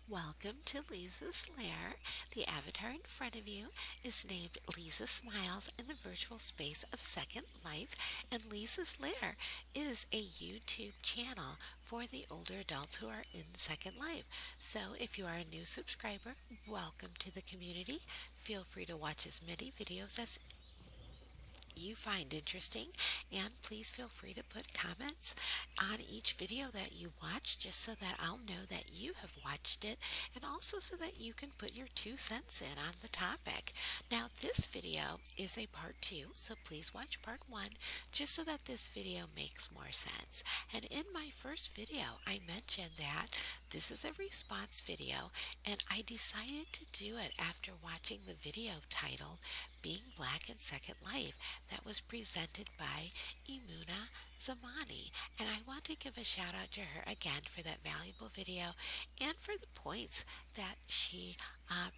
Welcome to Leezah's Lair. The avatar in front of you is named Leezah Smiles in the virtual space of Second Life, and Leezah's Lair is a YouTube channel for the older adults who are in Second Life. So if you are a new subscriber, welcome to the community. Feel free to watch as many videos as you find interesting, and please feel free to put comments on each video that you watch just so that I'll know that you have watched it, and also so that you can put your 2 cents in on the topic. Now, this video is a part 2, so please watch part 1 just so that this video makes more sense. And in my first video, I mentioned that this is a response video, and I decided to do it after watching the video titled Being Black in Second Life that was presented by Emuna Zamani. And I want to give a shout out to her again for that valuable video and for the points that she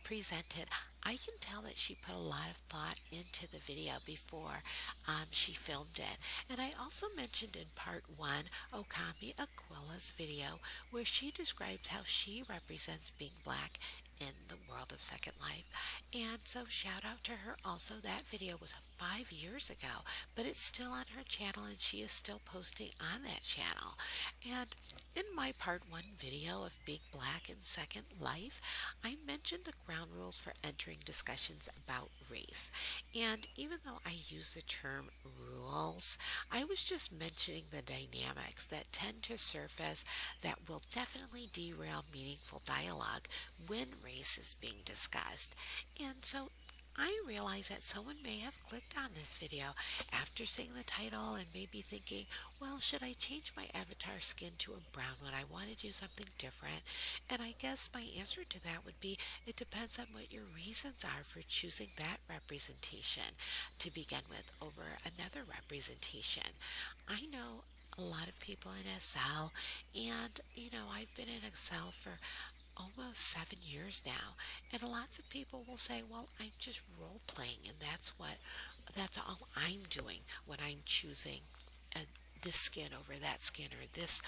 presented. I can tell that she put a lot of thought into the video before she filmed it. And I also mentioned in part 1 Okami Aquila's video where she describes how she represents being black in the world of Second Life. And so shout out to her also. That video was 5 years ago, but it's still on her channel and she is still posting on that channel. And in my part 1 video of Being Black in Second Life, I mentioned the ground rules for entering discussions about race. And even though I use the term rules, I was just mentioning the dynamics that tend to surface that will definitely derail meaningful dialogue when race is being discussed. And so I realize that someone may have clicked on this video after seeing the title and may be thinking, well, should I change my avatar skin to a brown one? I want to do something different. And I guess my answer to that would be it depends on what your reasons are for choosing that representation to begin with over another representation. I know a lot of people in Excel, and I've been in Excel for almost 7 years now, and lots of people will say, well, I'm just role playing, and that's all I'm doing when I'm choosing uh, this skin over that skin, or this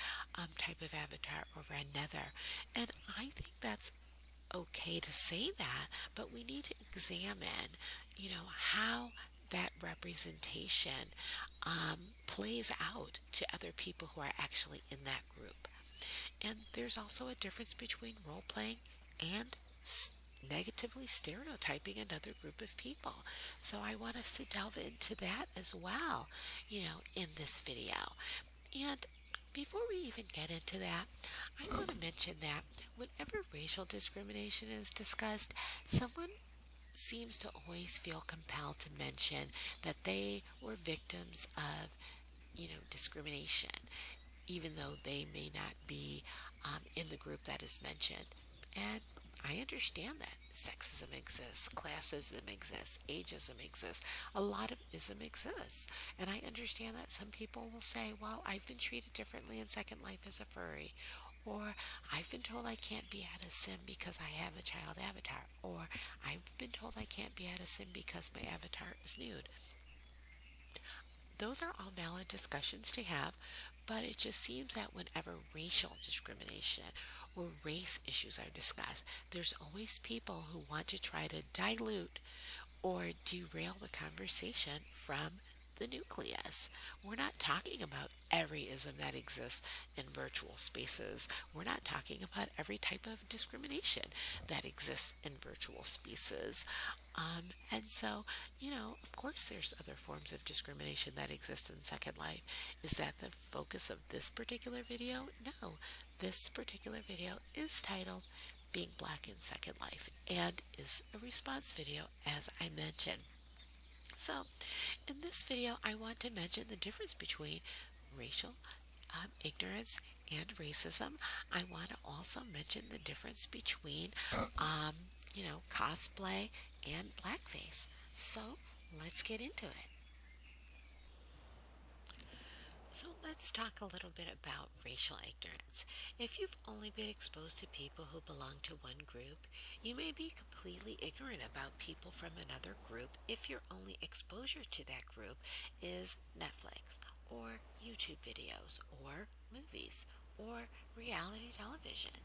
type of avatar over another. And I think that's okay to say that, but we need to examine, how that representation plays out to other people who are actually in that group. And there's also a difference between role playing and negatively stereotyping another group of people. So I want us to delve into that as well, in this video. And before we even get into that, I want to mention that whenever racial discrimination is discussed, someone seems to always feel compelled to mention that they were victims of, discrimination, even though they may not be in the group that is mentioned. And I understand that sexism exists, classism exists, ageism exists, a lot of ism exists. And I understand that some people will say, well, I've been treated differently in Second Life as a furry. Or I've been told I can't be at a sim because I have a child avatar. Or I've been told I can't be at a sim because my avatar is nude. Those are all valid discussions to have, but it just seems that whenever racial discrimination or race issues are discussed, there's always people who want to try to dilute or derail the conversation from the nucleus. We're not talking about every ism that exists in virtual spaces. We're not talking about every type of discrimination that exists in virtual spaces. And so, of course, there's other forms of discrimination that exist in Second Life. Is that the focus of this particular video? No. This particular video is titled Being Black in Second Life and is a response video, as I mentioned. So, in this video, I want to mention the difference between racial ignorance and racism. I want to also mention the difference between, cosplay and blackface. So, let's get into it. So let's talk a little bit about racial ignorance. If you've only been exposed to people who belong to one group, you may be completely ignorant about people from another group if your only exposure to that group is Netflix or YouTube videos or movies or reality television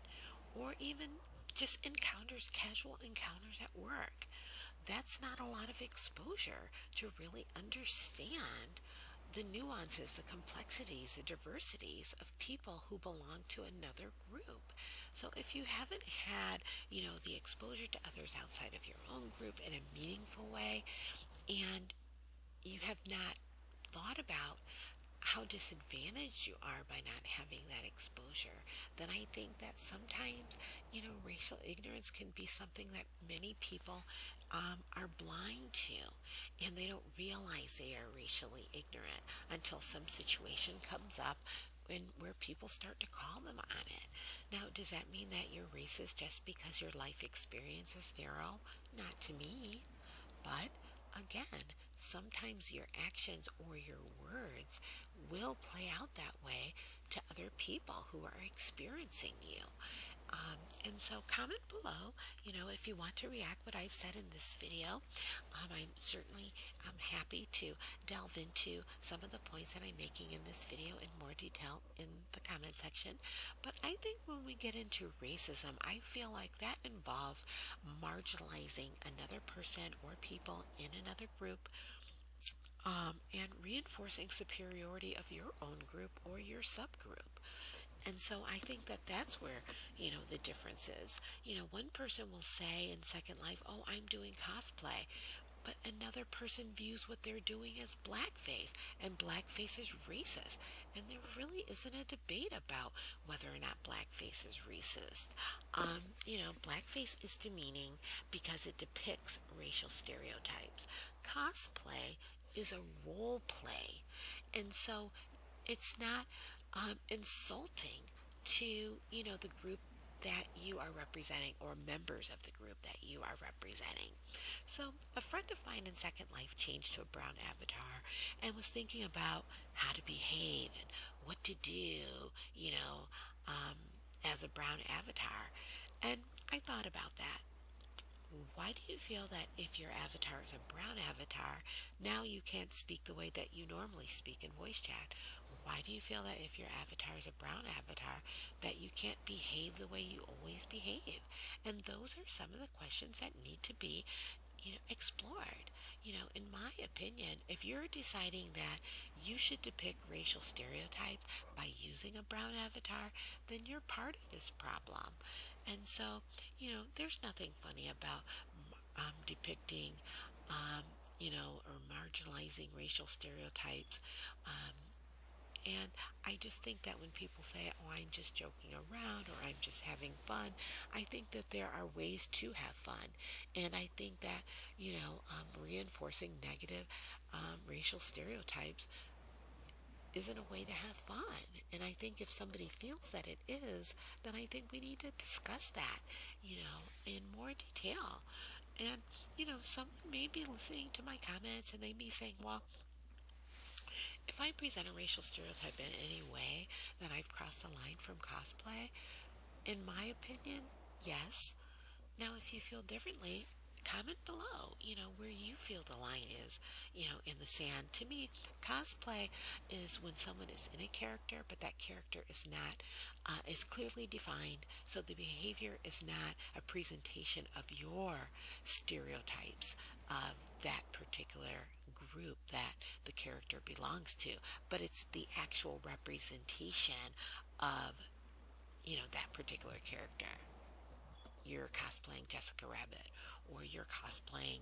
or even just encounters, casual encounters at work. That's not a lot of exposure to really understand the nuances, the complexities, the diversities of people who belong to another group. So if you haven't had, the exposure to others outside of your own group in a meaningful way, and you have not thought about how disadvantaged you are by not having that exposure, then I think that sometimes, racial ignorance can be something that many people are blind to, and they don't realize they are racially ignorant until some situation comes up where people start to call them on it. Now, does that mean that you're racist just because your life experience is narrow? Not to me. But again, sometimes your actions or your words will play out that way to other people who are experiencing you. And so comment below, if you want to react what I've said in this video. I'm happy to delve into some of the points that I'm making in this video in more detail in the comment section. But I think when we get into racism, I feel like that involves marginalizing another person or people in another group, and reinforcing superiority of your own group or your subgroup. And so I think that that's where, the difference is. One person will say in Second Life, oh, I'm doing cosplay. But another person views what they're doing as blackface, and blackface is racist. And there really isn't a debate about whether or not blackface is racist. Blackface is demeaning because it depicts racial stereotypes. Cosplay is a role play, and so it's not insulting to the group that you are representing or members of the group that you are representing. So a friend of mine in Second Life changed to a brown avatar and was thinking about how to behave and what to do, um, as a brown avatar. And I thought about that. Why do you feel that if your avatar is a brown avatar, now you can't speak the way that you normally speak in voice chat? Why do you feel that if your avatar is a brown avatar, that you can't behave the way you always behave? And those are some of the questions that need to be, explored. In my opinion, if you're deciding that you should depict racial stereotypes by using a brown avatar, then you're part of this problem. And so, there's nothing funny about depicting, um, or marginalizing racial stereotypes. And I just think that when people say, oh, I'm just joking around or I'm just having fun, I think that there are ways to have fun. And I think that, reinforcing negative racial stereotypes isn't a way to have fun. And I think if somebody feels that it is, then I think we need to discuss that, in more detail. And, someone may be listening to my comments and they may be saying, well, if I present a racial stereotype in any way, then I've crossed the line from cosplay. In my opinion, yes. Now, if you feel differently, comment below, where you feel the line is, in the sand. To me, cosplay is when someone is in a character, but that character is clearly defined. So the behavior is not a presentation of your stereotypes of that particular group that the character belongs to, but it's the actual representation of, that particular character. You're cosplaying Jessica Rabbit, or you're cosplaying,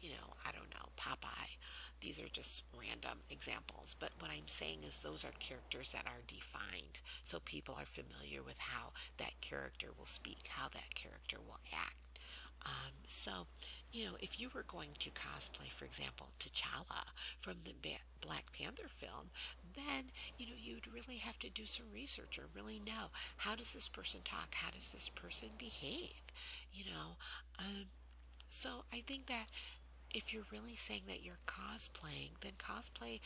I don't know, Popeye. These are just random examples, but what I'm saying is those are characters that are defined, so people are familiar with how that character will speak, how that character will act. So, if you were going to cosplay, for example, T'Challa from the Black Panther film, then, you'd really have to do some research or really know, how does this person talk? How does this person behave? You know, um, so I think that if you're really saying that you're cosplaying, then cosplay,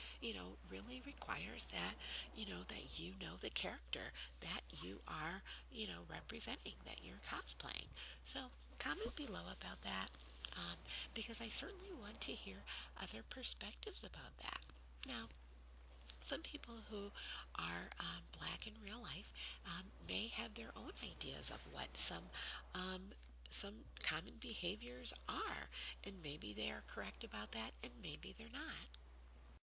really requires that, that you know the character that you are, representing, that you're cosplaying. So comment below about that, because I certainly want to hear other perspectives about that. Now, some people who are black in real life may have their own ideas of what some common behaviors are, and maybe they are correct about that, and maybe they're not.